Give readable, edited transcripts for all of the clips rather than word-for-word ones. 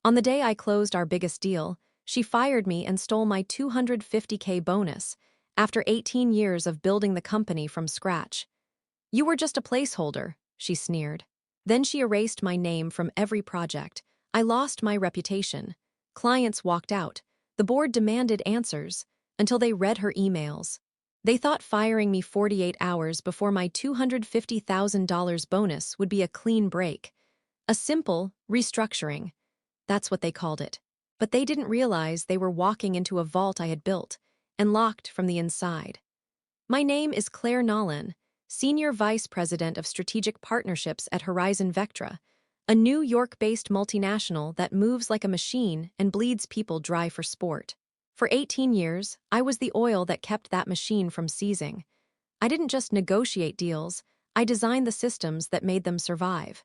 On the day I closed our biggest deal, she fired me and stole my $250K bonus after 18 years of building the company from scratch. You were just a placeholder, she sneered. Then she erased my name from every project. I lost my reputation. Clients walked out. The board demanded answers until they read her emails. They thought firing me 48 hours before my $250,000 bonus would be a clean break. A simple restructuring. That's what they called it. But they didn't realize they were walking into a vault I had built and locked from the inside. My name is Claire Nolan, Senior Vice President of Strategic Partnerships at Horizon Vectra, a New York-based multinational that moves like a machine and bleeds people dry for sport. For 18 years, I was the oil that kept that machine from seizing. I didn't just negotiate deals, I designed the systems that made them survive.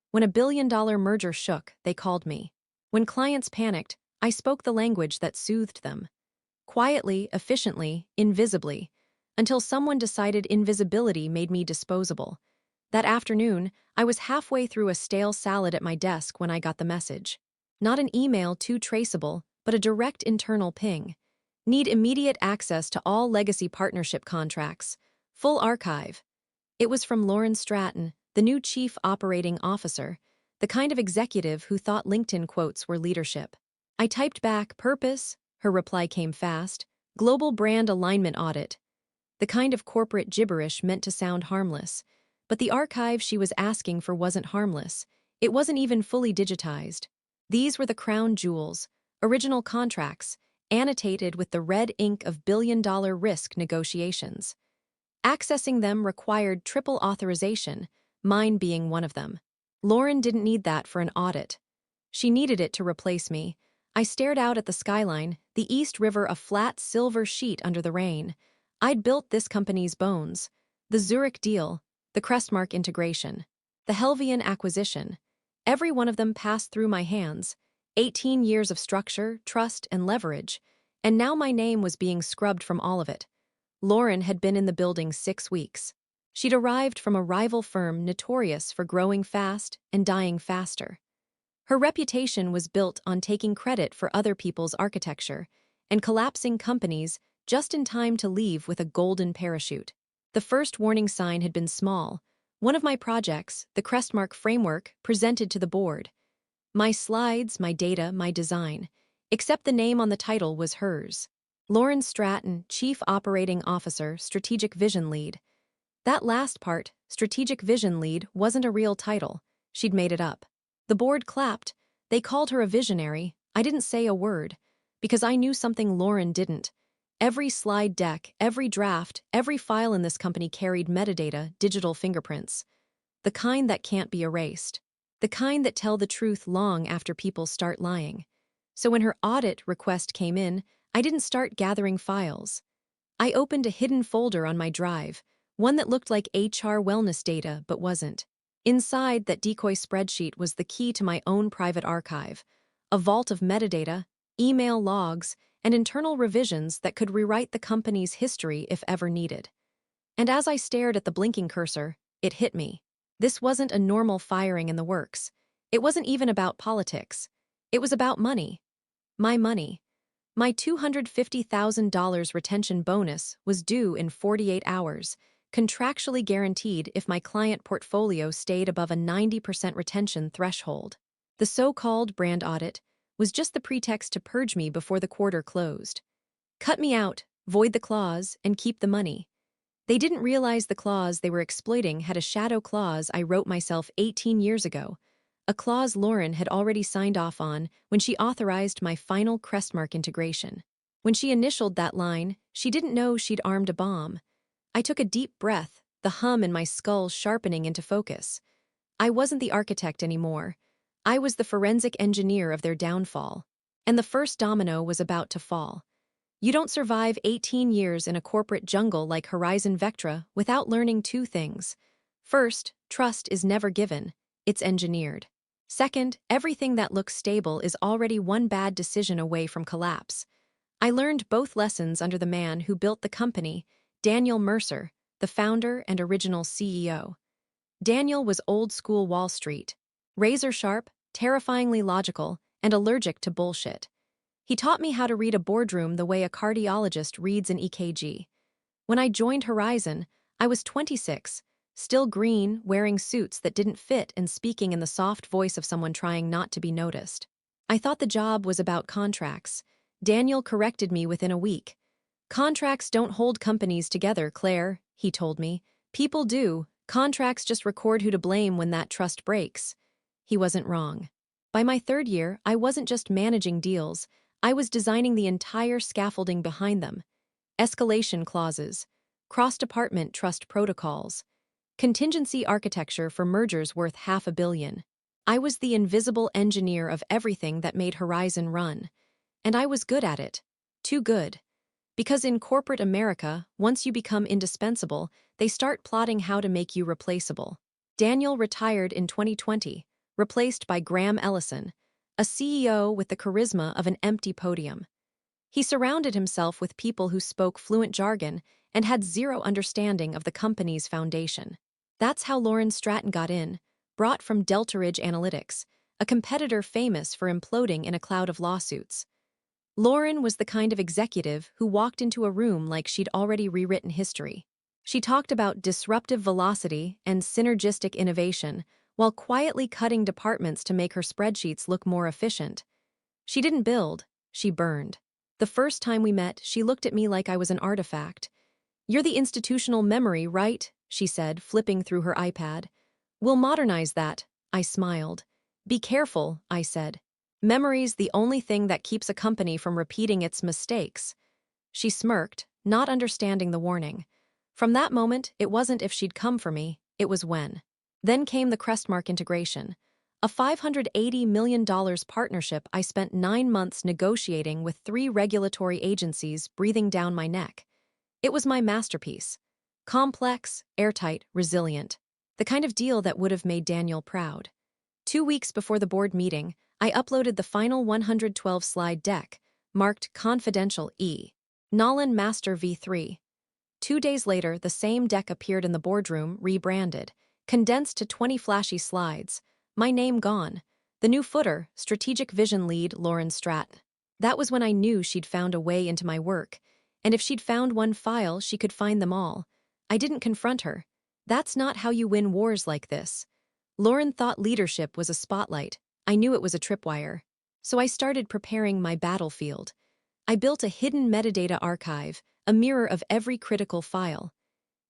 When a billion-dollar merger shook, they called me. When clients panicked, I spoke the language that soothed them. Quietly, efficiently, invisibly, until someone decided invisibility made me disposable. That afternoon, I was halfway through a stale salad at my desk when I got the message. Not an email too traceable, but a direct internal ping. Need immediate access to all legacy partnership contracts. Full archive. It was from Lauren Stratton, the new Chief Operating Officer, the kind of executive who thought LinkedIn quotes were leadership. I typed back, "Purpose." Her reply came fast. "Global brand alignment audit." The kind of corporate gibberish meant to sound harmless. But the archive she was asking for wasn't harmless. It wasn't even fully digitized. These were the crown jewels, original contracts, annotated with the red ink of billion-dollar risk negotiations. Accessing them required triple authorization, mine being one of them. Lauren didn't need that for an audit. She needed it to replace me. I stared out at the skyline, the East River a flat silver sheet under the rain. I'd built this company's bones. The Zurich deal, the Crestmark integration, the Helvian acquisition. Every one of them passed through my hands. 18 years of structure, trust, and leverage. And now my name was being scrubbed from all of it. Lauren had been in the building 6 weeks. She'd arrived from a rival firm notorious for growing fast and dying faster. Her reputation was built on taking credit for other people's architecture and collapsing companies just in time to leave with a golden parachute. The first warning sign had been small. One of my projects, the Crestmark framework, presented to the board. My slides, my data, my design. Except the name on the title was hers. Lauren Stratton, Chief Operating Officer, Strategic Vision Lead. That last part, Strategic Vision Lead, wasn't a real title. She'd made it up. The board clapped. They called her a visionary. I didn't say a word, because I knew something Lauren didn't. Every slide deck, every draft, every file in this company carried metadata, digital fingerprints. The kind that can't be erased. The kind that tell the truth long after people start lying. So when her audit request came in, I didn't start gathering files. I opened a hidden folder on my drive, one that looked like HR wellness data but wasn't. Inside that decoy spreadsheet was the key to my own private archive, a vault of metadata, email logs, and internal revisions that could rewrite the company's history if ever needed. And as I stared at the blinking cursor, it hit me. This wasn't a normal firing in the works. It wasn't even about politics. It was about money. My money. My $250,000 retention bonus was due in 48 hours, contractually guaranteed if my client portfolio stayed above a 90% retention threshold. The so-called brand audit was just the pretext to purge me before the quarter closed. Cut me out, void the clause, and keep the money. They didn't realize the clause they were exploiting had a shadow clause I wrote myself 18 years ago, a clause Lauren had already signed off on when she authorized my final Crestmark integration. When she initialed that line, she didn't know she'd armed a bomb. I took a deep breath, the hum in my skull sharpening into focus. I wasn't the architect anymore. I was the forensic engineer of their downfall. And the first domino was about to fall. You don't survive 18 years in a corporate jungle like Horizon Vectra without learning 2 things. First, trust is never given, it's engineered. Second, everything that looks stable is already one bad decision away from collapse. I learned both lessons under the man who built the company, Daniel Mercer, the founder and original CEO. Daniel was old-school Wall Street. Razor-sharp, terrifyingly logical, and allergic to bullshit. He taught me how to read a boardroom the way a cardiologist reads an EKG. When I joined Horizon, I was 26, still green, wearing suits that didn't fit and speaking in the soft voice of someone trying not to be noticed. I thought the job was about contracts. Daniel corrected me within a week. Contracts don't hold companies together, Claire, he told me. People do. Contracts just record who to blame when that trust breaks. He wasn't wrong. By my third year, I wasn't just managing deals, I was designing the entire scaffolding behind them. Escalation clauses, cross-department trust protocols, contingency architecture for mergers worth $500 million. I was the invisible engineer of everything that made Horizon run. And I was good at it. Too good. Because in corporate America, once you become indispensable, they start plotting how to make you replaceable. Daniel retired in 2020, replaced by Graham Ellison, a CEO with the charisma of an empty podium. He surrounded himself with people who spoke fluent jargon and had zero understanding of the company's foundation. That's how Lauren Stratton got in, brought from Delta Ridge Analytics, a competitor famous for imploding in a cloud of lawsuits. Lauren was the kind of executive who walked into a room like she'd already rewritten history. She talked about disruptive velocity and synergistic innovation while quietly cutting departments to make her spreadsheets look more efficient. She didn't build, she burned. The first time we met, she looked at me like I was an artifact. "You're the institutional memory, right?" she said, flipping through her iPad. "We'll modernize that," I smiled. "Be careful," I said. "Memory's the only thing that keeps a company from repeating its mistakes." She smirked, not understanding the warning. From that moment, it wasn't if she'd come for me, it was when. Then came the Crestmark integration. A $580 million partnership I spent 9 months negotiating with 3 regulatory agencies breathing down my neck. It was my masterpiece. Complex, airtight, resilient. The kind of deal that would have made Daniel proud. 2 weeks before the board meeting, I uploaded the final 112-slide deck, marked Confidential E. Nolan Master V3. 2 days later, the same deck appeared in the boardroom, rebranded, condensed to 20 flashy slides. My name gone. The new footer, Strategic Vision Lead Lauren Stratton. That was when I knew she'd found a way into my work, and if she'd found one file, she could find them all. I didn't confront her. That's not how you win wars like this. Lauren thought leadership was a spotlight. I knew it was a tripwire. So I started preparing my battlefield. I built a hidden metadata archive, a mirror of every critical file.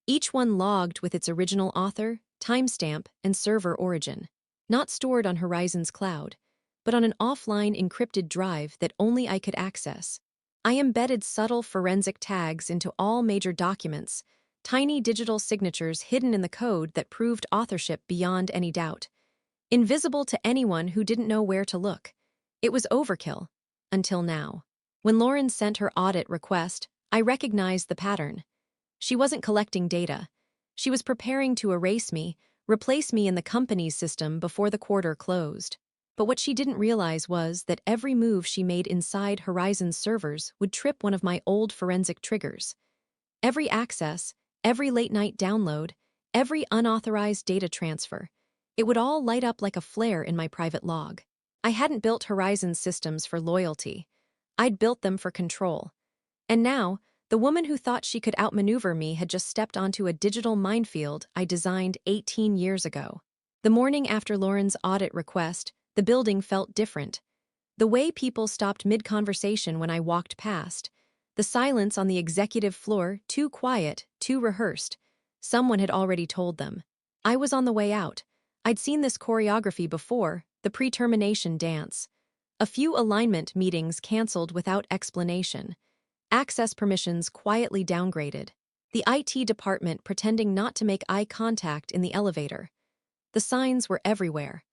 Each one logged with its original author, timestamp, and server origin. Not stored on Horizon's cloud, but on an offline encrypted drive that only I could access. I embedded subtle forensic tags into all major documents, tiny digital signatures hidden in the code that proved authorship beyond any doubt. Invisible to anyone who didn't know where to look. It was overkill. Until now. When Lauren sent her audit request, I recognized the pattern. She wasn't collecting data. She was preparing to erase me, replace me in the company's system before the quarter closed. But what she didn't realize was that every move she made inside Horizon's servers would trip one of my old forensic triggers. Every access, every late-night download, every unauthorized data transfer, it would all light up like a flare in my private log. I hadn't built Horizon's systems for loyalty. I'd built them for control. And now, the woman who thought she could outmaneuver me had just stepped onto a digital minefield I designed 18 years ago. The morning after Lauren's audit request, the building felt different. The way people stopped mid-conversation when I walked past. The silence on the executive floor, too quiet, too rehearsed. Someone had already told them. I was on the way out. I'd seen this choreography before, the pre-termination dance. A few alignment meetings canceled without explanation. Access permissions quietly downgraded. The IT department pretending not to make eye contact in the elevator. The signs were everywhere.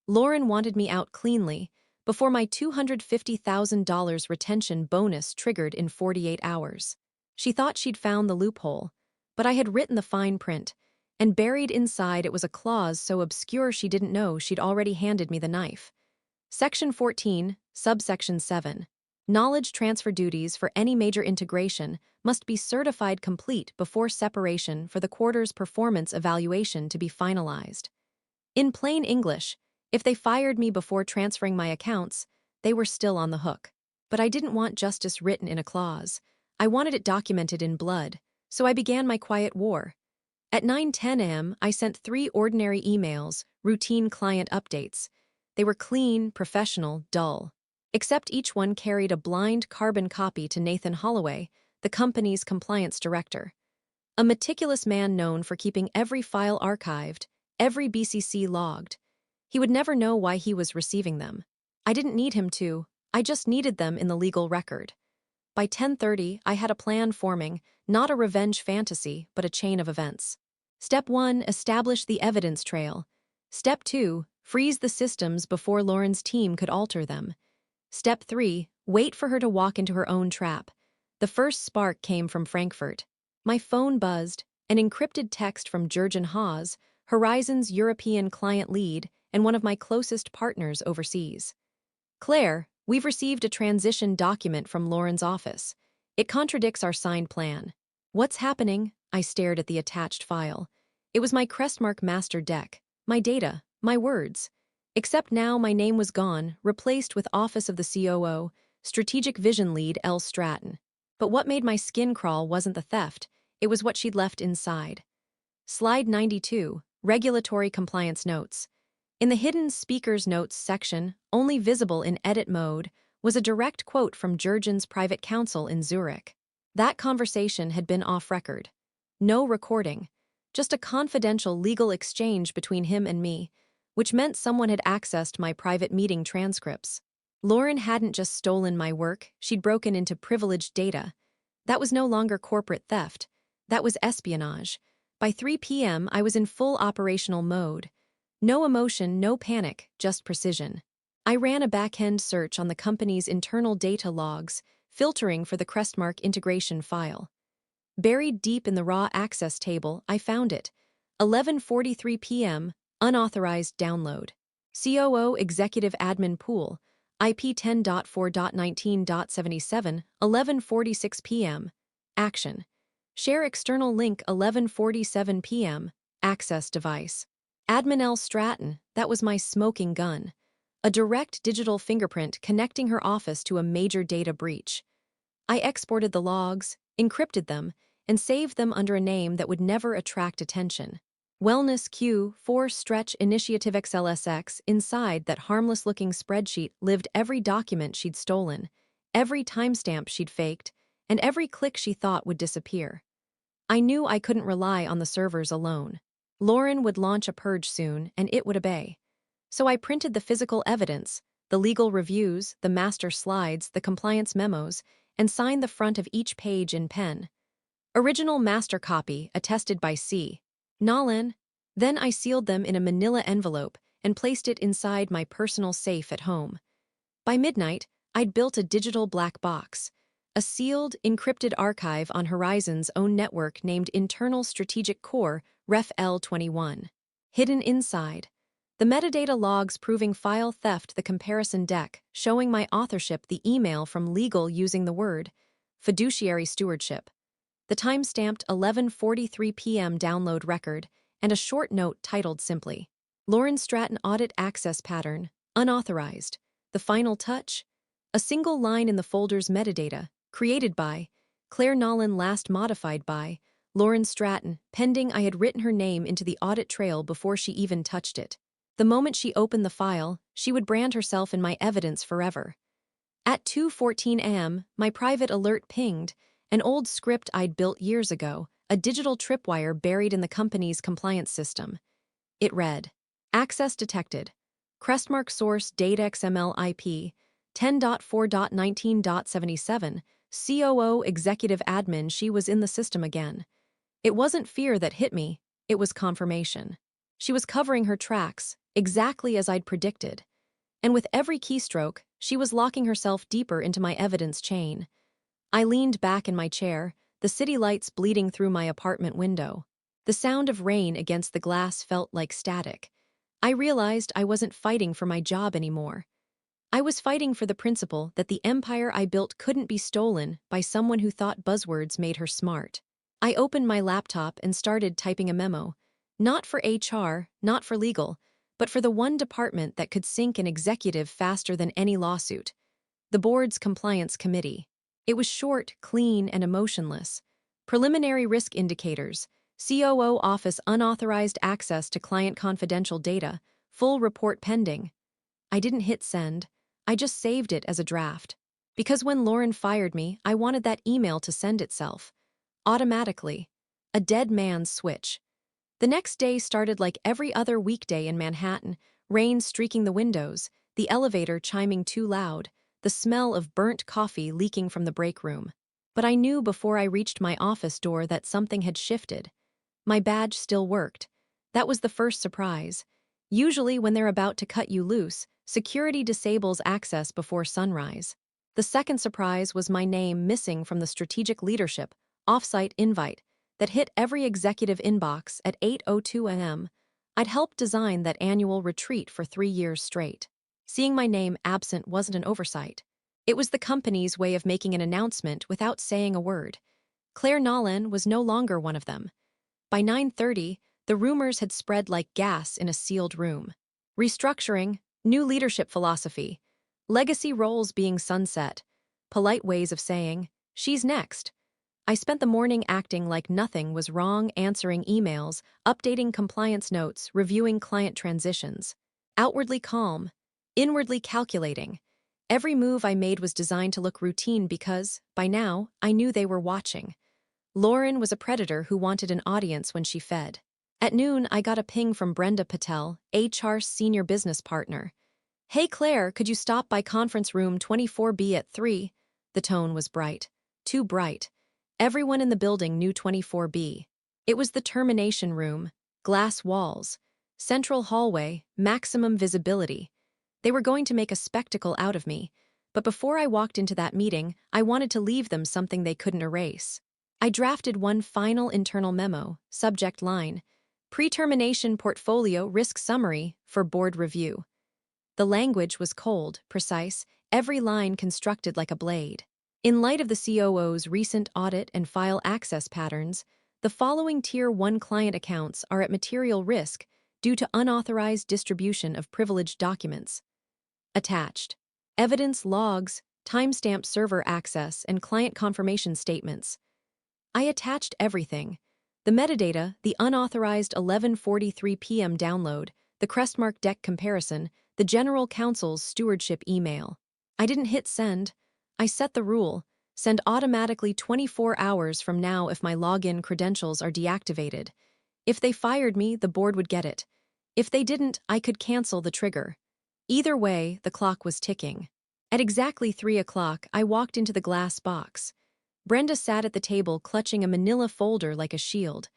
Lauren wanted me out cleanly, before my $250,000 retention bonus triggered in 48 hours. She thought she'd found the loophole, but I had written the fine print, and buried inside it was a clause so obscure she didn't know she'd already handed me the knife. Section 14, subsection 7. Knowledge transfer duties for any major integration must be certified complete before separation for the quarter's performance evaluation to be finalized. In plain English, if they fired me before transferring my accounts, They were still on the hook. But I didn't want justice written in a clause. I wanted it documented in blood, so I began my quiet war. At 9:10 a.m., I sent 3 ordinary emails, routine client updates. They were clean, professional, dull. Except each one carried a blind carbon copy to Nathan Holloway, the company's compliance director. A meticulous man known for keeping every file archived, every BCC logged. He would never know why he was receiving them. I didn't need him to, I just needed them in the legal record. By 10:30, I had a plan forming, not a revenge fantasy, but a chain of events. Step 1, establish the evidence trail. Step 2, freeze the systems before Lauren's team could alter them. Step 3, wait for her to walk into her own trap. The first spark came from Frankfurt. My phone buzzed, an encrypted text from Jurgen Haas, Horizon's European client lead and one of my closest partners overseas. Claire, we've received a transition document from Lauren's office. It contradicts our signed plan. What's happening? I stared at the attached file. It was my Crestmark master deck, my data, my words. Except now my name was gone, replaced with Office of the COO, Strategic Vision Lead L. Stratton. But what made my skin crawl wasn't the theft, it was what she'd left inside. Slide 92, Regulatory Compliance Notes. In the Hidden Speakers Notes section, only visible in edit mode, was a direct quote from Jurgen's private counsel in Zurich. That conversation had been off record. No recording, just a confidential legal exchange between him and me, which meant someone had accessed my private meeting transcripts. Lauren hadn't just stolen my work, she'd broken into privileged data. That was no longer corporate theft. That was espionage. By 3 p.m., I was in full operational mode. No emotion, no panic, just precision. I ran a back-end search on the company's internal data logs, filtering for the Crestmark integration file. Buried deep in the raw access table, I found it. 11:43 p.m., unauthorized download. COO Executive Admin Pool, IP 10.4.19.77, 11:46 p.m. Action. Share external link 11:47 p.m. Access device. Admin L. Stratton, that was my smoking gun. A direct digital fingerprint connecting her office to a major data breach. I exported the logs, encrypted them, and saved them under a name that would never attract attention. Wellness Q4 Stretch Initiative XLSX. Inside that harmless-looking spreadsheet lived every document she'd stolen, every timestamp she'd faked, and every click she thought would disappear. I knew I couldn't rely on the servers alone. Lauren would launch a purge soon, and it would obey. So I printed the physical evidence, the legal reviews, the master slides, the compliance memos, and signed the front of each page in pen. Original master copy, attested by C. Nolan. Then I sealed them in a manila envelope and placed it inside my personal safe at home. By midnight, I'd built a digital black box, a sealed, encrypted archive on Horizon's own network named Internal Strategic Core, Ref L21. Hidden inside, the metadata logs proving file theft, the comparison deck, showing my authorship, the email from legal using the word fiduciary stewardship, the time-stamped 11:43 p.m. download record, and a short note titled simply, Lauren Stratton Audit Access Pattern, Unauthorized. The final touch? A single line in the folder's metadata, created by, Claire Nolan, last modified by, Lauren Stratton, pending I had written her name into the audit trail before she even touched it. The moment she opened the file, she would brand herself in my evidence forever. At 2:14 a.m., my private alert pinged, an old script I'd built years ago, a digital tripwire buried in the company's compliance system. It read, Access detected. Crestmark source data XML IP 10.4.19.77, COO executive admin. She was in the system again. It wasn't fear that hit me, it was confirmation. She was covering her tracks, exactly as I'd predicted. And with every keystroke, she was locking herself deeper into my evidence chain. I leaned back in my chair, the city lights bleeding through my apartment window. The sound of rain against the glass felt like static. I realized I wasn't fighting for my job anymore. I was fighting for the principle that the empire I built couldn't be stolen by someone who thought buzzwords made her smart. I opened my laptop and started typing a memo. Not for HR, not for legal, but for the one department that could sink an executive faster than any lawsuit, the board's compliance committee. It was short, clean, and emotionless. Preliminary risk indicators, COO office unauthorized access to client confidential data, full report pending. I didn't hit send. I just saved it as a draft. Because when Lauren fired me, I wanted that email to send itself. Automatically. A dead man's switch. The next day started like every other weekday in Manhattan, rain streaking the windows, the elevator chiming too loud, the smell of burnt coffee leaking from the break room. But I knew before I reached my office door that something had shifted. My badge still worked. That was the first surprise. Usually, when they're about to cut you loose, security disables access before sunrise. The second surprise was my name missing from the strategic leadership offsite invite that hit every executive inbox at 8:02 a.m. I'd helped design that annual retreat for 3 years straight. Seeing my name absent wasn't an oversight. It was the company's way of making an announcement without saying a word. Claire Nolan was no longer one of them. By 9:30, the rumors had spread like gas in a sealed room. Restructuring, new leadership philosophy, legacy roles being sunset, polite ways of saying, she's next. I spent the morning acting like nothing was wrong, answering emails, updating compliance notes, reviewing client transitions. Outwardly calm, inwardly calculating. Every move I made was designed to look routine because, by now, I knew they were watching. Lauren was a predator who wanted an audience when she fed. At noon, I got a ping from Brenda Patel, HR's senior business partner. "Hey Claire, could you stop by conference room 24B at 3? The tone was bright. Too bright. Everyone in the building knew 24B. It was the termination room, glass walls, central hallway, maximum visibility. They were going to make a spectacle out of me, but before I walked into that meeting, I wanted to leave them something they couldn't erase. I drafted one final internal memo, subject line, pre-termination portfolio risk summary for board review. The language was cold, precise, every line constructed like a blade. In light of the COO's recent audit and file access patterns, the following Tier 1 client accounts are at material risk due to unauthorized distribution of privileged documents. Attached. Evidence logs, timestamp server access, and client confirmation statements. I attached everything. The metadata, the unauthorized 11:43 p.m. download, the Crestmark deck comparison, the General Counsel's stewardship email. I didn't hit send. I set the rule, send automatically 24 hours from now if my login credentials are deactivated. If they fired me, the board would get it. If they didn't, I could cancel the trigger. Either way, the clock was ticking. At exactly 3 o'clock, I walked into the glass box. Brenda sat at the table clutching a manila folder like a shield.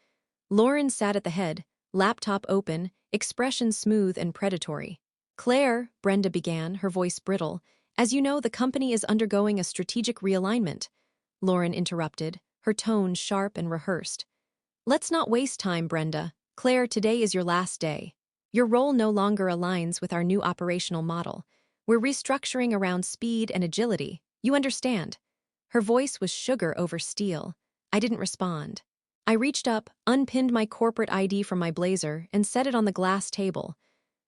Lauren sat at the head, laptop open, expression smooth and predatory. "Claire," Brenda began, her voice brittle, "as you know, the company is undergoing a strategic realignment." Lauren interrupted, her tone sharp and rehearsed. "Let's not waste time, Brenda. Claire, today is your last day. Your role no longer aligns with our new operational model. We're restructuring around speed and agility. You understand?" Her voice was sugar over steel. I didn't respond. I reached up, unpinned my corporate ID from my blazer, and set it on the glass table.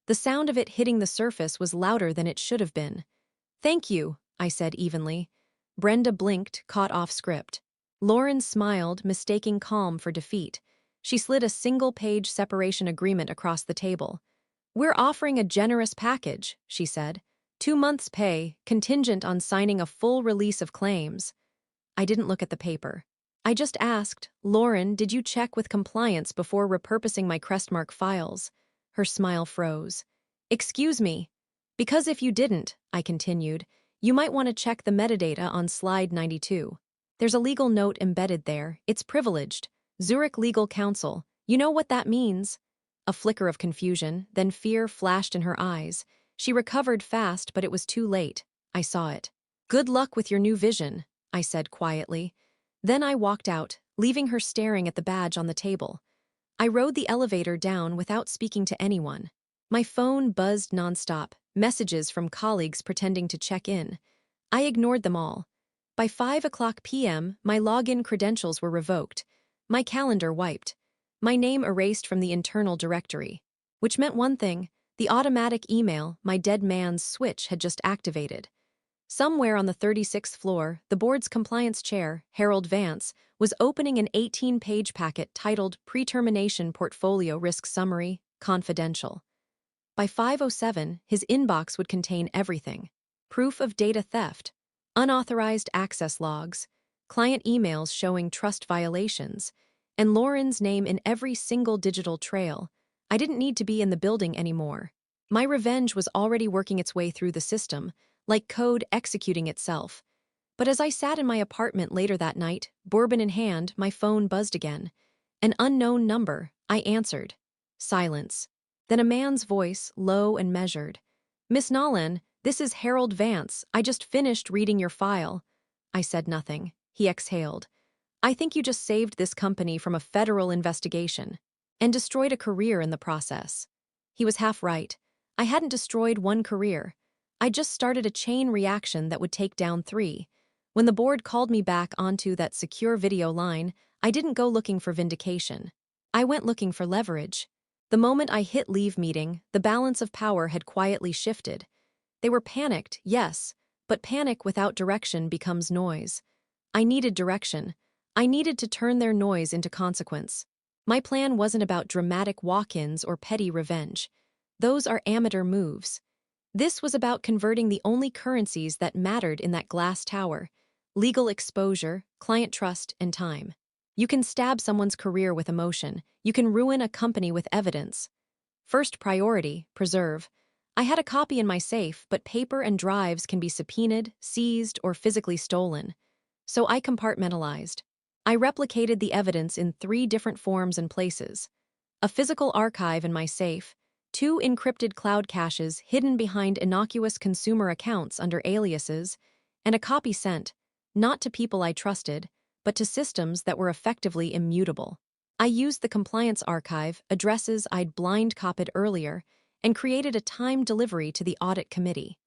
The sound of it hitting the surface was louder than it should have been. "Thank you," I said evenly. Brenda blinked, caught off script. Lauren smiled, mistaking calm for defeat. She slid a single-page separation agreement across the table. "We're offering a generous package," she said. 2 months' pay, contingent on signing a full release of claims. I didn't look at the paper. I just asked, "Lauren, did you check with compliance before repurposing my Crestmark files?" Her smile froze. "Excuse me. Because if you didn't," I continued, "you might want to check the metadata on slide 92. There's a legal note embedded there. It's privileged. Zurich Legal Counsel. You know what that means?" A flicker of confusion, then fear flashed in her eyes. She recovered fast, but it was too late. I saw it. "Good luck with your new vision," I said quietly. Then I walked out, leaving her staring at the badge on the table. I rode the elevator down without speaking to anyone. My phone buzzed nonstop, messages from colleagues pretending to check in. I ignored them all. By 5 p.m., my login credentials were revoked, my calendar wiped, my name erased from the internal directory. Which meant one thing: The automatic email, my dead man's switch, had just activated. Somewhere on the 36th floor, the board's compliance chair, Harold Vance, was opening an 18-page packet titled Pre-Termination Portfolio Risk Summary, Confidential. By 5:07, his inbox would contain everything: proof of data theft, unauthorized access logs, client emails showing trust violations, and Lauren's name in every single digital trail. I didn't need to be in the building anymore. My revenge was already working its way through the system, like code executing itself. But as I sat in my apartment later that night, bourbon in hand, my phone buzzed again. An unknown number. I answered. Silence. Then a man's voice, low and measured. "Miss Nolan, this is Harold Vance. I just finished reading your file." I said nothing. He exhaled. "I think you just saved this company from a federal investigation and destroyed a career in the process." He was half right. I hadn't destroyed one career. I just started a chain reaction that would take down 3. When the board called me back onto that secure video line, I didn't go looking for vindication. I went looking for leverage. The moment I hit leave meeting, the balance of power had quietly shifted. They were panicked, yes, but panic without direction becomes noise. I needed direction. I needed to turn their noise into consequence. My plan wasn't about dramatic walk-ins or petty revenge. Those are amateur moves. This was about converting the only currencies that mattered in that glass tower: legal exposure, client trust, and time. You can stab someone's career with emotion. You can ruin a company with evidence. First priority, preserve. I had a copy in my safe, but paper and drives can be subpoenaed, seized, or physically stolen. So I compartmentalized. I replicated the evidence in 3 different forms and places: a physical archive in my safe, 2 encrypted cloud caches hidden behind innocuous consumer accounts under aliases, and a copy sent, not to people I trusted, but to systems that were effectively immutable. I used the compliance archive, addresses I'd blind copied earlier, and created a timed delivery to the audit committee.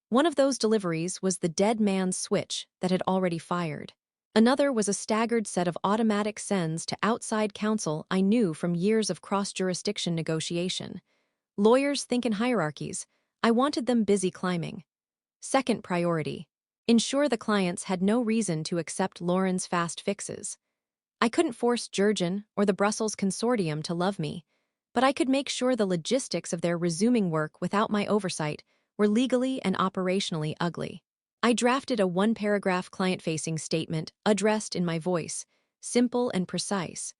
One of those deliveries was the dead man's switch that had already fired. Another was a staggered set of automatic sends to outside counsel I knew from years of cross-jurisdiction negotiation. Lawyers think in hierarchies. I wanted them busy climbing. Second priority: ensure the clients had no reason to accept Lauren's fast fixes. I couldn't force Jurgen or the Brussels Consortium to love me, but I could make sure the logistics of their resuming work without my oversight were legally and operationally ugly. I drafted a 1-paragraph client-facing statement addressed in my voice, simple and precise.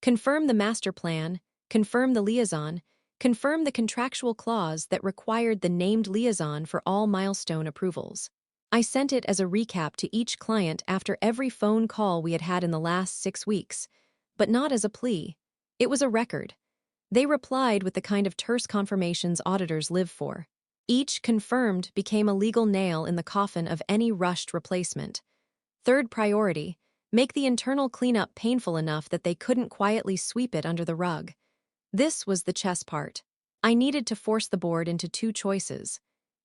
Confirm the master plan, confirm the liaison, confirm the contractual clause that required the named liaison for all milestone approvals. I sent it as a recap to each client after every phone call we had had in the last 6 weeks, but not as a plea. It was a record. They replied with the kind of terse confirmations auditors live for. Each confirmed became a legal nail in the coffin of any rushed replacement. Third priority: make the internal cleanup painful enough that they couldn't quietly sweep it under the rug. This was the chess part. I needed to force the board into 2 choices: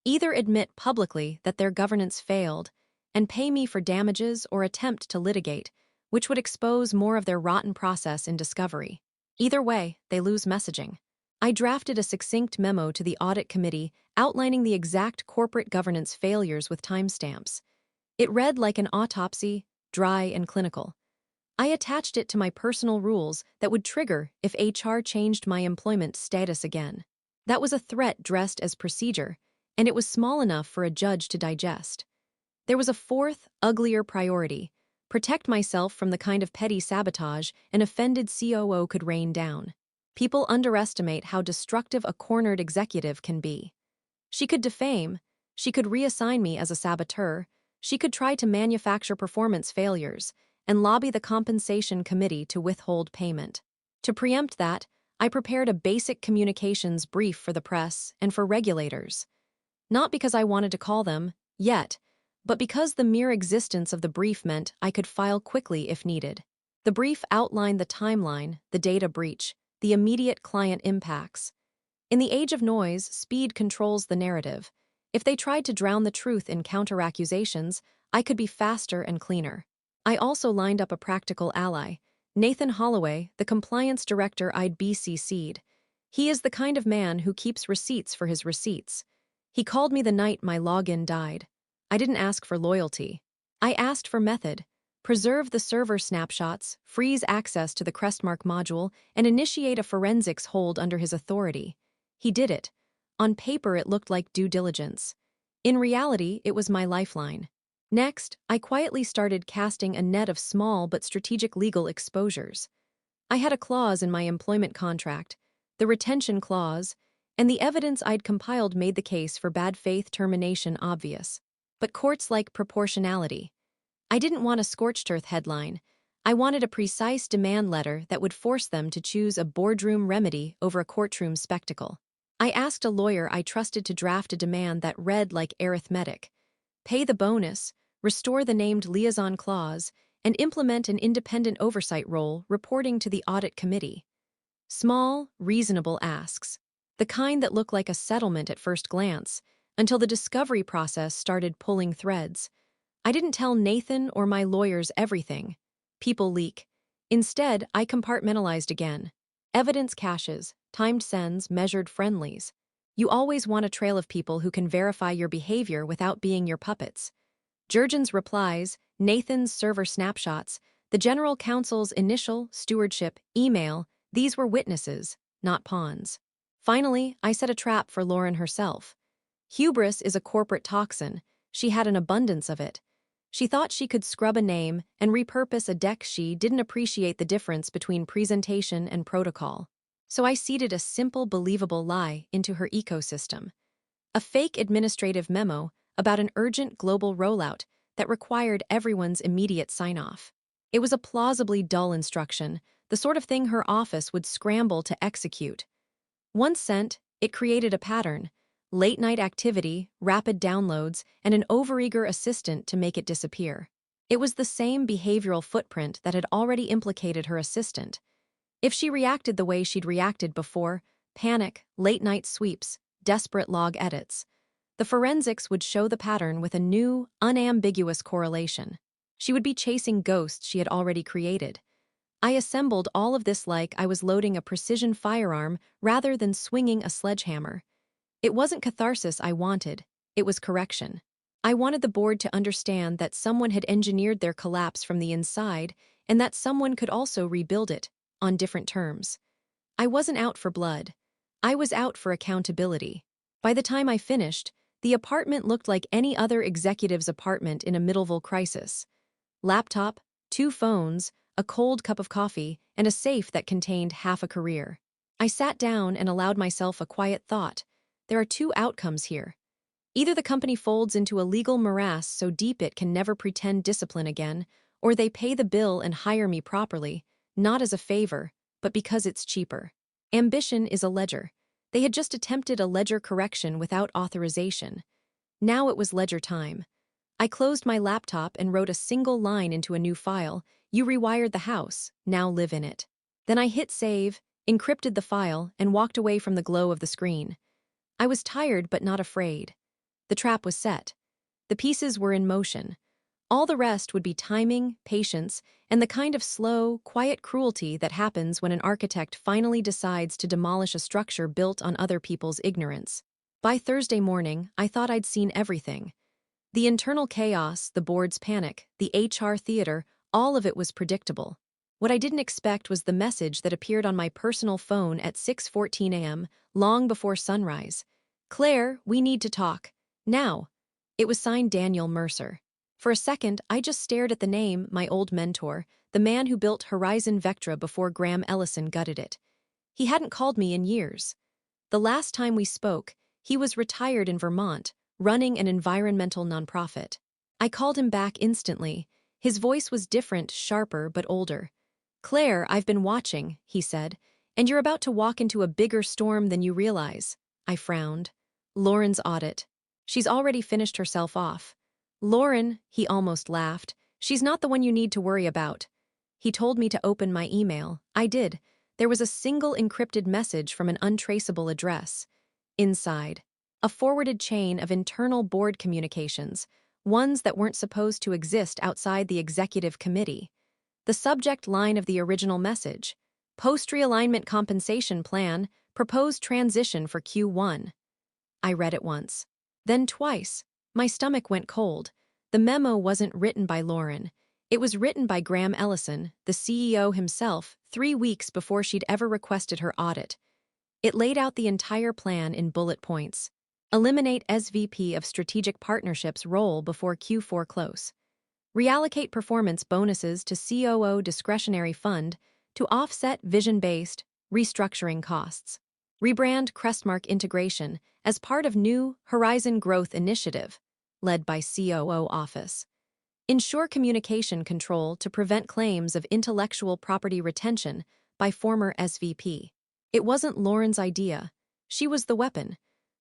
either admit publicly that their governance failed and pay me for damages, or attempt to litigate, which would expose more of their rotten process in discovery. Either way, they lose messaging. I drafted a succinct memo to the audit committee outlining the exact corporate governance failures with timestamps. It read like an autopsy, dry and clinical. I attached it to my personal rules that would trigger if HR changed my employment status again. That was a threat dressed as procedure, and it was small enough for a judge to digest. There was a 4th, uglier priority: protect myself from the kind of petty sabotage an offended COO could rain down. People underestimate how destructive a cornered executive can be. She could defame, she could reassign me as a saboteur, she could try to manufacture performance failures, and lobby the compensation committee to withhold payment. To preempt that, I prepared a basic communications brief for the press and for regulators. Not because I wanted to call them, yet, but because the mere existence of the brief meant I could file quickly if needed. The brief outlined the timeline, the data breach, the immediate client impacts. In the age of noise, speed controls the narrative. If they tried to drown the truth in counter-accusations, I could be faster and cleaner. I also lined up a practical ally, Nathan Holloway, the compliance director I'd BCC'd. He is the kind of man who keeps receipts for his receipts. He called me the night my login died. I didn't ask for loyalty. I asked for method. Preserve the server snapshots, freeze access to the Crestmark module, and initiate a forensics hold under his authority. He did it. On paper, it looked like due diligence. In reality, it was my lifeline. Next, I quietly started casting a net of small but strategic legal exposures. I had a clause in my employment contract, the retention clause, and the evidence I'd compiled made the case for bad faith termination obvious. But courts like proportionality. I didn't want a scorched earth headline. I wanted a precise demand letter that would force them to choose a boardroom remedy over a courtroom spectacle. I asked a lawyer I trusted to draft a demand that read like arithmetic: pay the bonus, restore the named liaison clause, and implement an independent oversight role reporting to the audit committee. Small, reasonable asks. The kind that look like a settlement at first glance, until the discovery process started pulling threads. I didn't tell Nathan or my lawyers everything. People leak. Instead, I compartmentalized again. Evidence caches, timed sends, measured friendlies. You always want a trail of people who can verify your behavior without being your puppets. Jurgen's replies, Nathan's server snapshots, the general counsel's initial stewardship email, these were witnesses, not pawns. Finally, I set a trap for Lauren herself. Hubris is a corporate toxin. She had an abundance of it. She thought she could scrub a name and repurpose a deck. She didn't appreciate the difference between presentation and protocol. So I seeded a simple, believable lie into her ecosystem. A fake administrative memo about an urgent global rollout that required everyone's immediate sign-off. It was a plausibly dull instruction, the sort of thing her office would scramble to execute. Once sent, it created a pattern: late-night activity, rapid downloads, and an overeager assistant to make it disappear. It was the same behavioral footprint that had already implicated her assistant. If she reacted the way she'd reacted before, panic, late-night sweeps, desperate log edits, the forensics would show the pattern with a new, unambiguous correlation. She would be chasing ghosts she had already created. I assembled all of this like I was loading a precision firearm rather than swinging a sledgehammer. It wasn't catharsis I wanted, it was correction. I wanted the board to understand that someone had engineered their collapse from the inside and that someone could also rebuild it, on different terms. I wasn't out for blood. I was out for accountability. By the time I finished, the apartment looked like any other executive's apartment in a Middleville crisis. Laptop, 2 phones, a cold cup of coffee, and a safe that contained half a career. I sat down and allowed myself a quiet thought. There are 2 outcomes here. Either the company folds into a legal morass so deep it can never pretend discipline again, or they pay the bill and hire me properly, not as a favor, but because it's cheaper. Ambition is a ledger. They had just attempted a ledger correction without authorization. Now it was ledger time. I closed my laptop and wrote a single line into a new file: "You rewired the house, now live in it." Then I hit save, encrypted the file, and walked away from the glow of the screen. I was tired but not afraid. The trap was set. The pieces were in motion. All the rest would be timing, patience, and the kind of slow, quiet cruelty that happens when an architect finally decides to demolish a structure built on other people's ignorance. By Thursday morning, I thought I'd seen everything. The internal chaos, the board's panic, the HR theater, all of it was predictable. What I didn't expect was the message that appeared on my personal phone at 6:14 a.m., long before sunrise. "Claire, we need to talk. Now." It was signed Daniel Mercer. For a second, I just stared at the name, my old mentor, the man who built Horizon Vectra before Graham Ellison gutted it. He hadn't called me in years. The last time we spoke, he was retired in Vermont, running an environmental nonprofit. I called him back instantly. His voice was different, sharper, but older. "Claire, I've been watching," he said, "and you're about to walk into a bigger storm than you realize." I frowned. "Lauren's audit. She's already finished herself off." "Lauren," he almost laughed, "she's not the one you need to worry about." He told me to open my email. I did. There was a single encrypted message from an untraceable address. Inside, a forwarded chain of internal board communications, ones that weren't supposed to exist outside the executive committee. The subject line of the original message: "Post-realignment compensation plan, Proposed transition for Q1. I read it once. Then twice. My stomach went cold. The memo wasn't written by Lauren. It was written by Graham Ellison, the CEO himself, 3 weeks before she'd ever requested her audit. It laid out the entire plan in bullet points. Eliminate SVP of Strategic Partnerships role before Q4 close. Reallocate performance bonuses to COO discretionary fund to offset vision-based restructuring costs. Rebrand Crestmark integration as part of new Horizon Growth Initiative, led by COO Office. Ensure communication control to prevent claims of intellectual property retention by former SVP. It wasn't Lauren's idea. She was the weapon.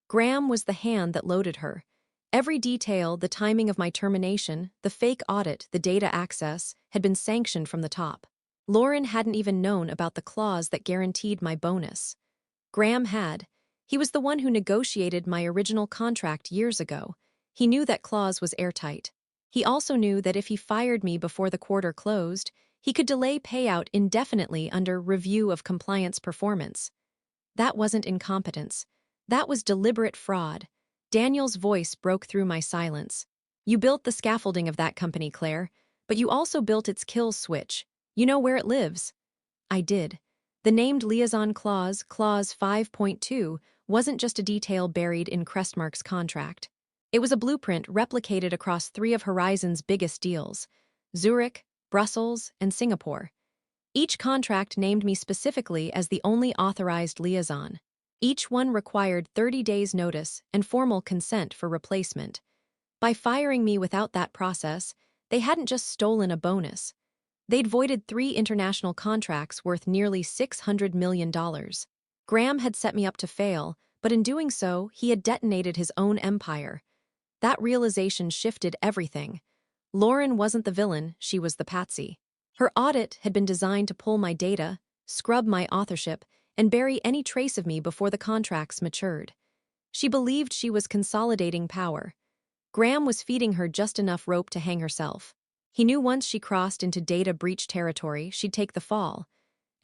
Graham was the hand that loaded her. Every detail, the timing of my termination, the fake audit, the data access, had been sanctioned from the top. Lauren hadn't even known about the clause that guaranteed my bonus. Graham had. He was the one who negotiated my original contract years ago. He knew that clause was airtight. He also knew that if he fired me before the quarter closed, he could delay payout indefinitely under review of compliance performance. That wasn't incompetence. That was deliberate fraud. Daniel's voice broke through my silence. You built the scaffolding of that company, Claire, but you also built its kill switch. You know where it lives. I did. The named liaison clause, Clause 5.2, wasn't just a detail buried in Crestmark's contract. It was a blueprint replicated across 3 of Horizon's biggest deals: Zurich, Brussels, and Singapore. Each contract named me specifically as the only authorized liaison. Each one required 30 days' notice and formal consent for replacement. By firing me without that process, they hadn't just stolen a bonus. They'd voided 3 international contracts worth nearly $600 million. Graham had set me up to fail, but in doing so, he had detonated his own empire. That realization shifted everything. Lauren wasn't the villain, she was the patsy. Her audit had been designed to pull my data, scrub my authorship, and bury any trace of me before the contracts matured. She believed she was consolidating power. Graham was feeding her just enough rope to hang herself. He knew once she crossed into data breach territory, she'd take the fall.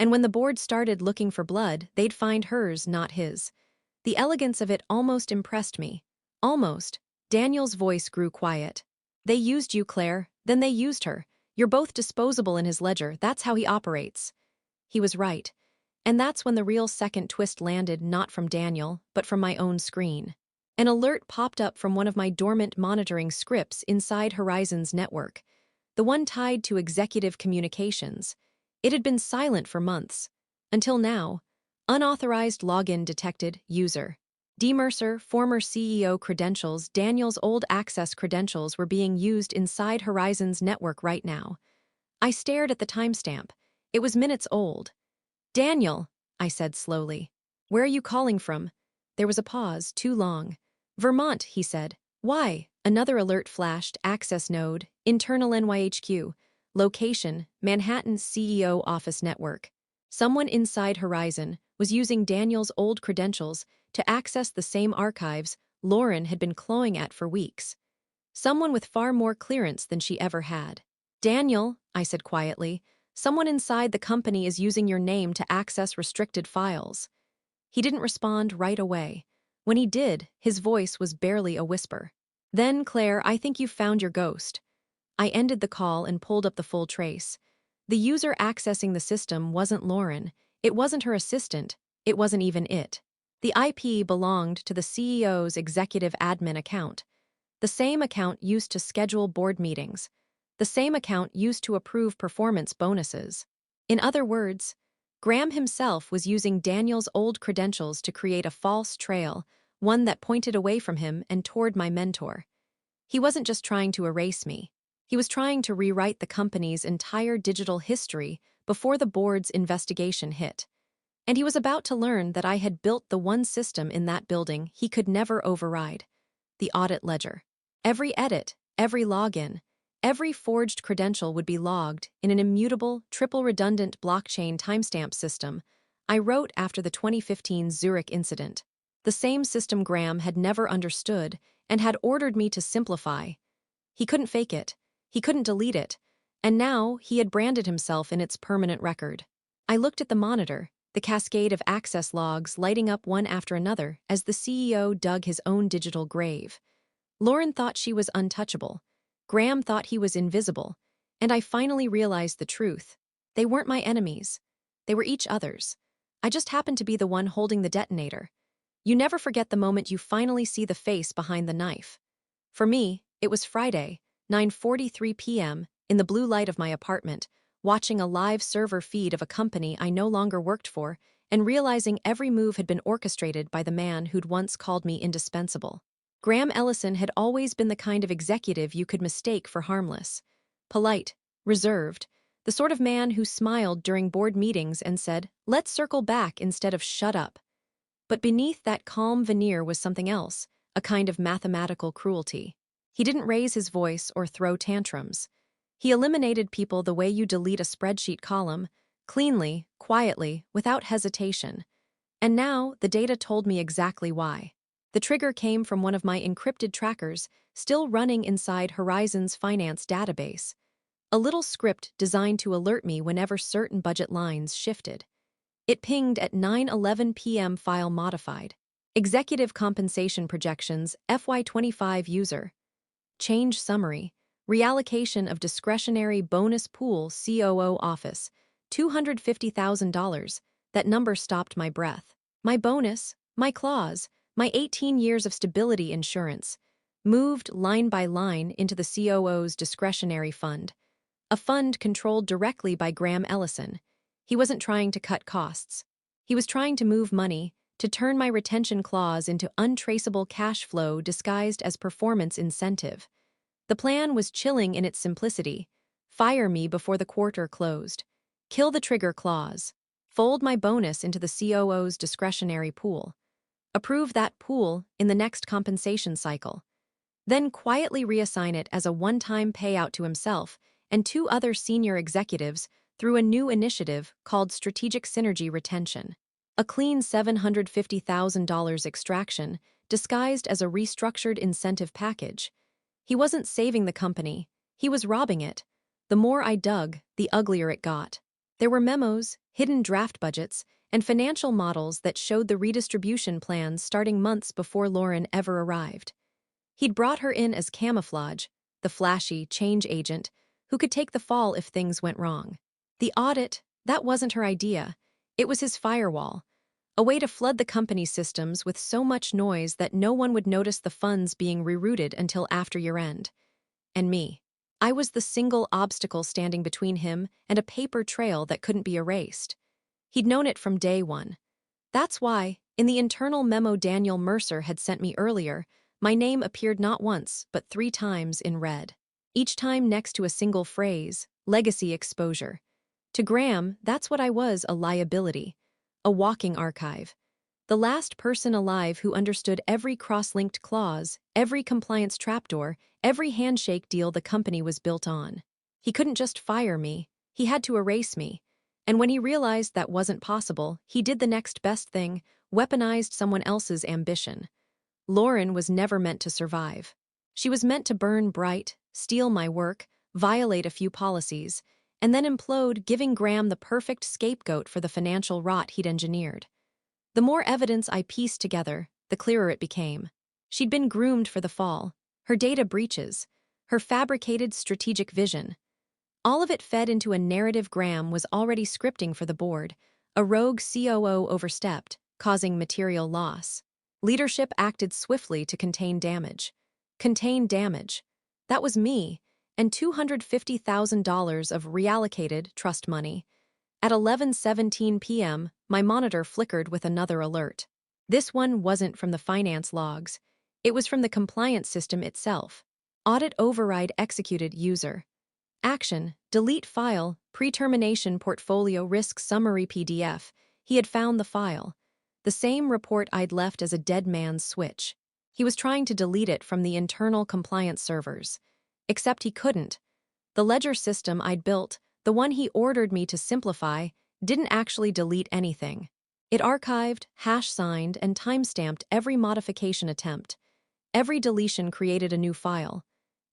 And when the board started looking for blood, they'd find hers, not his. The elegance of it almost impressed me. Almost. Daniel's voice grew quiet. They used you, Claire, then they used her. You're both disposable in his ledger, that's how he operates. He was right. And that's when the real second twist landed, not from Daniel, but from my own screen. An alert popped up from one of my dormant monitoring scripts inside Horizon's network, the one tied to executive communications. It had been silent for months. Until now. Unauthorized login detected, user. D. Mercer, former CEO credentials, Daniel's old access credentials were being used inside Horizon's network right now. I stared at the timestamp. It was minutes old. Daniel, I said slowly. Where are you calling from? There was a pause, too long. Vermont, he said. Why? Another alert flashed, access node, internal NYHQ. Location, Manhattan CEO office network. Someone inside Horizon was using Daniel's old credentials to access the same archives Lauren had been clawing at for weeks. Someone with far more clearance than she ever had. Daniel, I said quietly, someone inside the company is using your name to access restricted files. He didn't respond right away. When he did, his voice was barely a whisper. Then, Claire, I think you've found your ghost. I ended the call and pulled up the full trace. The user accessing the system wasn't Lauren. It wasn't her assistant. It wasn't even it. The IP belonged to the CEO's executive admin account. The same account used to schedule board meetings. The same account used to approve performance bonuses. In other words, Graham himself was using Daniel's old credentials to create a false trail, one that pointed away from him and toward my mentor. He wasn't just trying to erase me. He was trying to rewrite the company's entire digital history before the board's investigation hit. And he was about to learn that I had built the one system in that building he could never override: the audit ledger. Every edit, every login, every forged credential would be logged in an immutable, triple-redundant blockchain timestamp system I wrote after the 2015 Zurich incident. The same system Graham had never understood and had ordered me to simplify. He couldn't fake it. He couldn't delete it. And now he had branded himself in its permanent record. I looked at the monitor. the cascade of access logs lighting up one after another as the CEO dug his own digital grave. Lauren thought she was untouchable. Graham thought he was invisible. And I finally realized the truth. They weren't my enemies. They were each other's. I just happened to be the one holding the detonator. You never forget the moment you finally see the face behind the knife. For me, it was Friday, 9:43 p.m., in the blue light of my apartment, watching a live server feed of a company I no longer worked for and realizing every move had been orchestrated by the man who'd once called me indispensable. Graham Ellison had always been the kind of executive you could mistake for harmless. Polite, reserved, the sort of man who smiled during board meetings and said, "Let's circle back," instead of "shut up." But beneath that calm veneer was something else, a kind of mathematical cruelty. He didn't raise his voice or throw tantrums. He eliminated people the way you delete a spreadsheet column, cleanly, quietly, without hesitation. And now the data told me exactly why. The trigger came from one of my encrypted trackers, still running inside Horizon's finance database. A little script designed to alert me whenever certain budget lines shifted. It pinged at 9:11 p.m. File modified. Executive compensation projections, FY25 user. Change summary. Reallocation of discretionary bonus pool COO office. $250,000. That number stopped my breath. My bonus, my clause, my 18 years of stability insurance, moved line by line into the COO's discretionary fund. A fund controlled directly by Graham Ellison. He wasn't trying to cut costs. He was trying to move money, to turn my retention clause into untraceable cash flow disguised as performance incentive. The plan was chilling in its simplicity. Fire me before the quarter closed. Kill the trigger clause. Fold my bonus into the COO's discretionary pool. Approve that pool in the next compensation cycle. Then quietly reassign it as a one-time payout to himself and two other senior executives through a new initiative called Strategic Synergy Retention. A clean $750,000 extraction disguised as a restructured incentive package. He wasn't saving the company, he was robbing it. The more I dug, the uglier it got. There were memos, hidden draft budgets, and financial models that showed the redistribution plans starting months before Lauren ever arrived. He'd brought her in as camouflage, the flashy change agent, who could take the fall if things went wrong. The audit, that wasn't her idea. It was his firewall, a way to flood the company's systems with so much noise that no one would notice the funds being rerouted until after year-end. And me. I was the single obstacle standing between him and a paper trail that couldn't be erased. He'd known it from day one. That's why, in the internal memo Daniel Mercer had sent me earlier, my name appeared not once, but 3 times in red. Each time next to a single phrase, legacy exposure. To Graham, that's what I was, a liability. A walking archive. The last person alive who understood every cross-linked clause, every compliance trapdoor, every handshake deal the company was built on. He couldn't just fire me, he had to erase me. And when he realized that wasn't possible, he did the next best thing, weaponized someone else's ambition. Lauren was never meant to survive. She was meant to burn bright, steal my work, violate a few policies, and then implode, giving Graham the perfect scapegoat for the financial rot he'd engineered. The more evidence I pieced together, the clearer it became. She'd been groomed for the fall, her data breaches, her fabricated strategic vision. All of it fed into a narrative Graham was already scripting for the board. A rogue COO overstepped, causing material loss. Leadership acted swiftly to contain damage. Contain damage. That was me, and $250,000 of reallocated trust money. At 11:17 p.m., my monitor flickered with another alert. This one wasn't from the finance logs. It was from the compliance system itself. Audit override executed user. Action, delete file, pre-termination portfolio risk summary PDF. He had found the file. The same report I'd left as a dead man's switch. He was trying to delete it from the internal compliance servers. Except he couldn't. The ledger system I'd built, the one he ordered me to simplify, didn't actually delete anything. It archived, hash-signed, and time-stamped every modification attempt. Every deletion created a new file.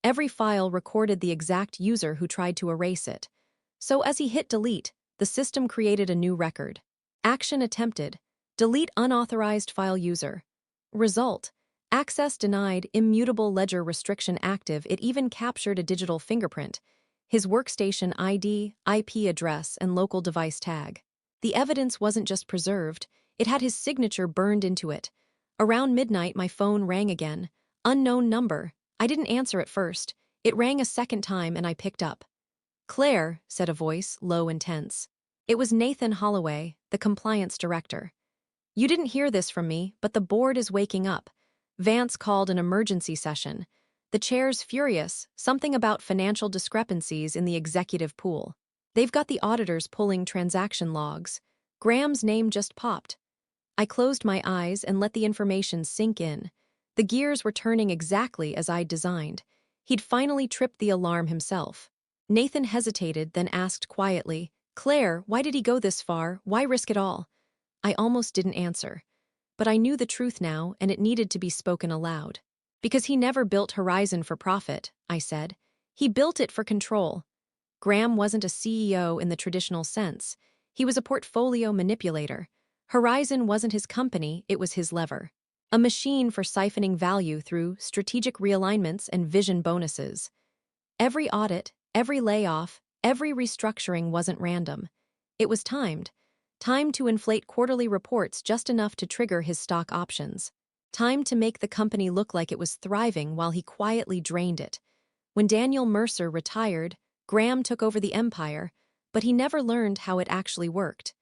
Every file recorded the exact user who tried to erase it. So as he hit delete, the system created a new record. Action attempted. Delete unauthorized file user. Result. Access denied, immutable ledger restriction active. It even captured a digital fingerprint, his workstation ID, IP address, and local device tag. The evidence wasn't just preserved, it had his signature burned into it. Around midnight, my phone rang again. Unknown number. I didn't answer at first. It rang a second time and I picked up. "Claire," said a voice, low and tense. It was Nathan Holloway, the compliance director. "You didn't hear this from me, but the board is waking up. Vance called an emergency session. The chair's furious, something about financial discrepancies in the executive pool. They've got the auditors pulling transaction logs. Graham's name just popped." I closed my eyes and let the information sink in. The gears were turning exactly as I'd designed. He'd finally tripped the alarm himself. Nathan hesitated, then asked quietly, "Claire, why did he go this far? Why risk it all?" I almost didn't answer. But I knew the truth now, and it needed to be spoken aloud. "Because he never built Horizon for profit," I said. "He built it for control." Graham wasn't a CEO in the traditional sense. He was a portfolio manipulator. Horizon wasn't his company, it was his lever. A machine for siphoning value through strategic realignments and vision bonuses. Every audit, every layoff, every restructuring wasn't random. It was timed. Time to inflate quarterly reports just enough to trigger his stock options. Time to make the company look like it was thriving while he quietly drained it. When Daniel Mercer retired, Graham took over the empire, but he never learned how it actually worked.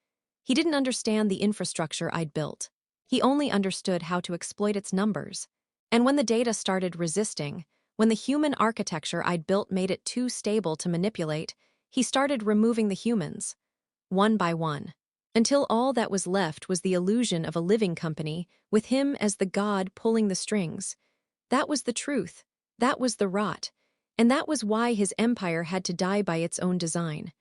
He didn't understand the infrastructure I'd built. He only understood how to exploit its numbers. And when the data started resisting, when the human architecture I'd built made it too stable to manipulate, he started removing the humans, one by one, until all that was left was the illusion of a living company, with him as the god pulling the strings. That was the truth. That was the rot. And that was why his empire had to die by its own design.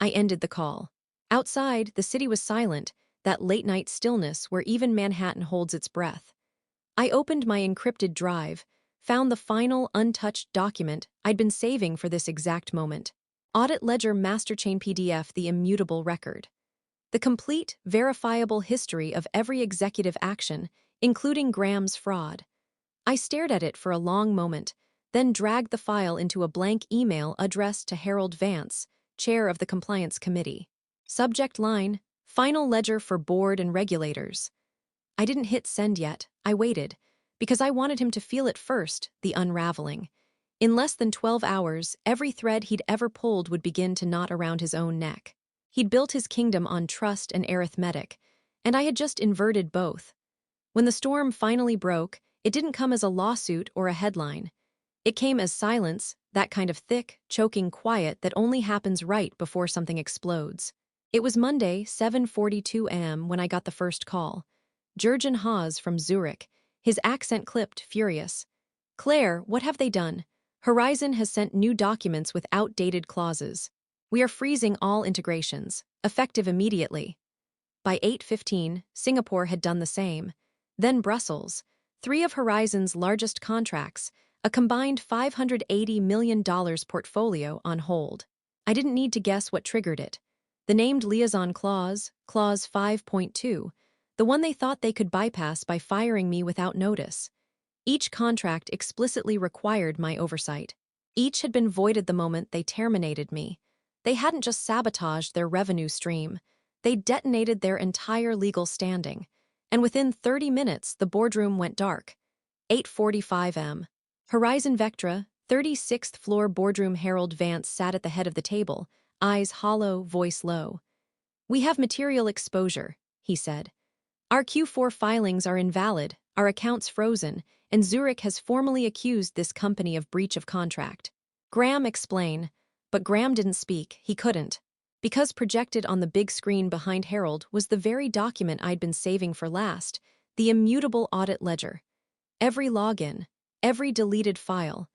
I ended the call. Outside, the city was silent, that late-night stillness where even Manhattan holds its breath. I opened my encrypted drive, found the final untouched document I'd been saving for this exact moment. Audit Ledger Masterchain PDF, the immutable record. The complete, verifiable history of every executive action, including Graham's fraud. I stared at it for a long moment, then dragged the file into a blank email addressed to Harold Vance, chair of the Compliance Committee. Subject line, "Final ledger for board and regulators." I didn't hit send yet, I waited, because I wanted him to feel it first, the unraveling. In less than 12 hours, every thread he'd ever pulled would begin to knot around his own neck. He'd built his kingdom on trust and arithmetic, and I had just inverted both. When the storm finally broke, it didn't come as a lawsuit or a headline. It came as silence, that kind of thick, choking quiet that only happens right before something explodes. It was Monday, 7:42 a.m. when I got the first call. Jurgen Haas from Zurich, his accent clipped, furious. "Claire, what have they done? Horizon has sent new documents with outdated clauses. We are freezing all integrations, effective immediately." By 8:15, Singapore had done the same. Then Brussels, 3 of Horizon's largest contracts, a combined $580 million portfolio on hold. I didn't need to guess what triggered it. The named liaison clause, Clause 5.2, the one they thought they could bypass by firing me without notice. Each contract explicitly required my oversight. Each had been voided the moment they terminated me. They hadn't just sabotaged their revenue stream, they detonated their entire legal standing. And within 30 minutes, the boardroom went dark. 8:45 m. Horizon Vectra, 36th floor boardroom. Harold Vance sat at the head of the table, eyes hollow, voice low. "We have material exposure," he said. "Our Q4 filings are invalid, our accounts frozen, and Zurich has formally accused this company of breach of contract." Graham explained, but Graham didn't speak, he couldn't. Because projected on the big screen behind Harold was the very document I'd been saving for last, the immutable audit ledger. Every login, every deleted file,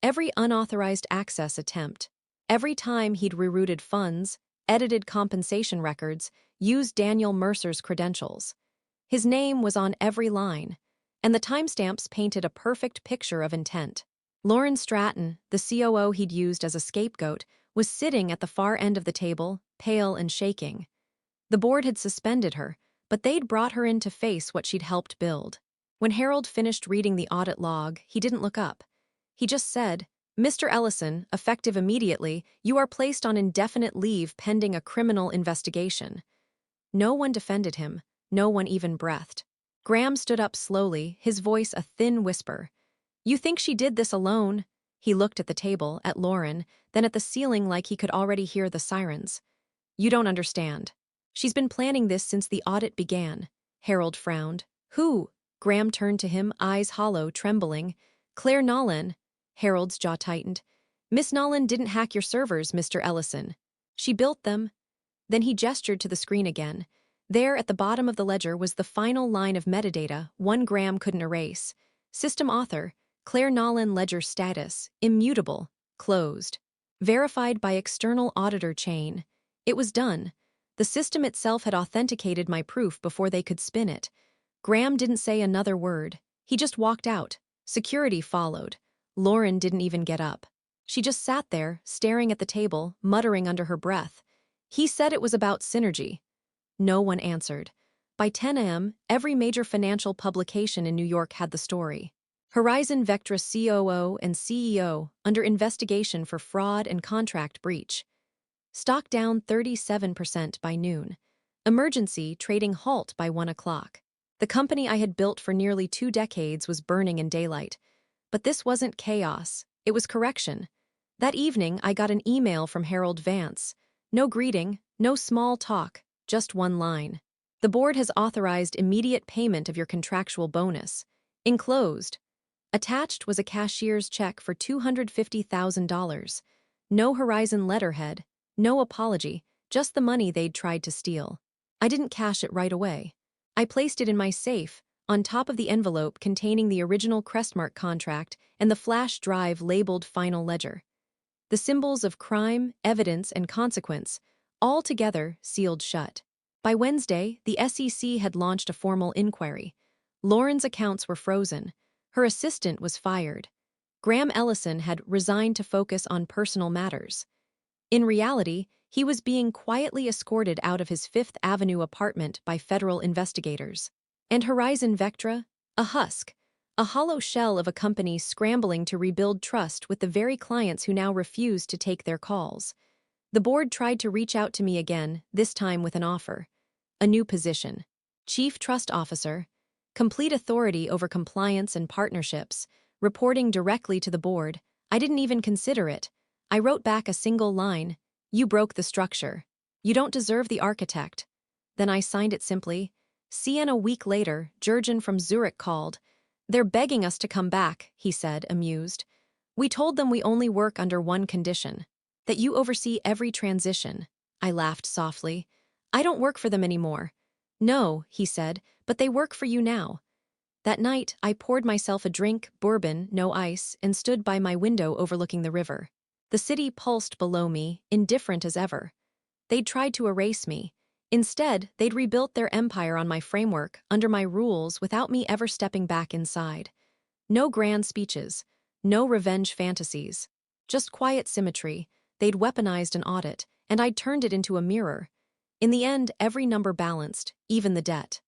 every unauthorized access attempt, every time he'd rerouted funds, edited compensation records, used Daniel Mercer's credentials. His name was on every line, and the timestamps painted a perfect picture of intent. Lauren Stratton, the COO he'd used as a scapegoat, was sitting at the far end of the table, pale and shaking. The board had suspended her, but they'd brought her in to face what she'd helped build. When Harold finished reading the audit log, he didn't look up. He just said, "Mr. Ellison, effective immediately, you are placed on indefinite leave pending a criminal investigation." No one defended him. No one even breathed. Graham stood up slowly, his voice a thin whisper. "You think she did this alone?" He looked at the table, at Lauren, then at the ceiling like he could already hear the sirens. "You don't understand. She's been planning this since the audit began." Harold frowned. "Who?" Graham turned to him, eyes hollow, trembling. "Claire Nolan." Harold's jaw tightened. "Miss Nolan didn't hack your servers, Mr. Ellison. She built them." Then he gestured to the screen again. There, at the bottom of the ledger, was the final line of metadata, one Graham couldn't erase. System author, Claire Nolan ledger status, immutable, closed. Verified by external auditor chain. It was done. The system itself had authenticated my proof before they could spin it. Graham didn't say another word. He just walked out. Security followed. Lauren didn't even get up. She just sat there, staring at the table, muttering under her breath. He said it was about synergy. No one answered. By 10 a.m., every major financial publication in New York had the story. Horizon Vectra COO and CEO under investigation for fraud and contract breach. Stock down 37% by noon. Emergency trading halt by 1 o'clock. The company I had built for nearly 2 decades was burning in daylight. But this wasn't chaos. It was correction. That evening, I got an email from Harold Vance. No greeting, no small talk, just one line. "The board has authorized immediate payment of your contractual bonus." Enclosed. Attached was a cashier's check for $250,000. No Horizon letterhead, no apology, just the money they'd tried to steal. I didn't cash it right away. I placed it in my safe, on top of the envelope containing the original Crestmark contract and the flash drive labeled Final Ledger. The symbols of crime, evidence, and consequence, all together sealed shut. By Wednesday, the SEC had launched a formal inquiry. Lauren's accounts were frozen. Her assistant was fired. Graham Ellison had resigned to focus on personal matters. In reality, he was being quietly escorted out of his Fifth Avenue apartment by federal investigators. And Horizon Vectra? A husk. A hollow shell of a company scrambling to rebuild trust with the very clients who now refused to take their calls. The board tried to reach out to me again, this time with an offer. A new position. Chief Trust Officer. Complete authority over compliance and partnerships. Reporting directly to the board. I didn't even consider it. I wrote back a single line. "You broke the structure. You don't deserve the architect." Then I signed it simply. A week later, Jurgen from Zurich called. "They're begging us to come back," he said, amused. "We told them we only work under one condition. That you oversee every transition." I laughed softly. "I don't work for them anymore." "No," he said, "but they work for you now." That night, I poured myself a drink, bourbon, no ice, and stood by my window overlooking the river. The city pulsed below me, indifferent as ever. They'd tried to erase me. Instead, they'd rebuilt their empire on my framework, under my rules, without me ever stepping back inside. No grand speeches. No revenge fantasies. Just quiet symmetry. They'd weaponized an audit, and I'd turned it into a mirror. In the end, every number balanced, even the debt.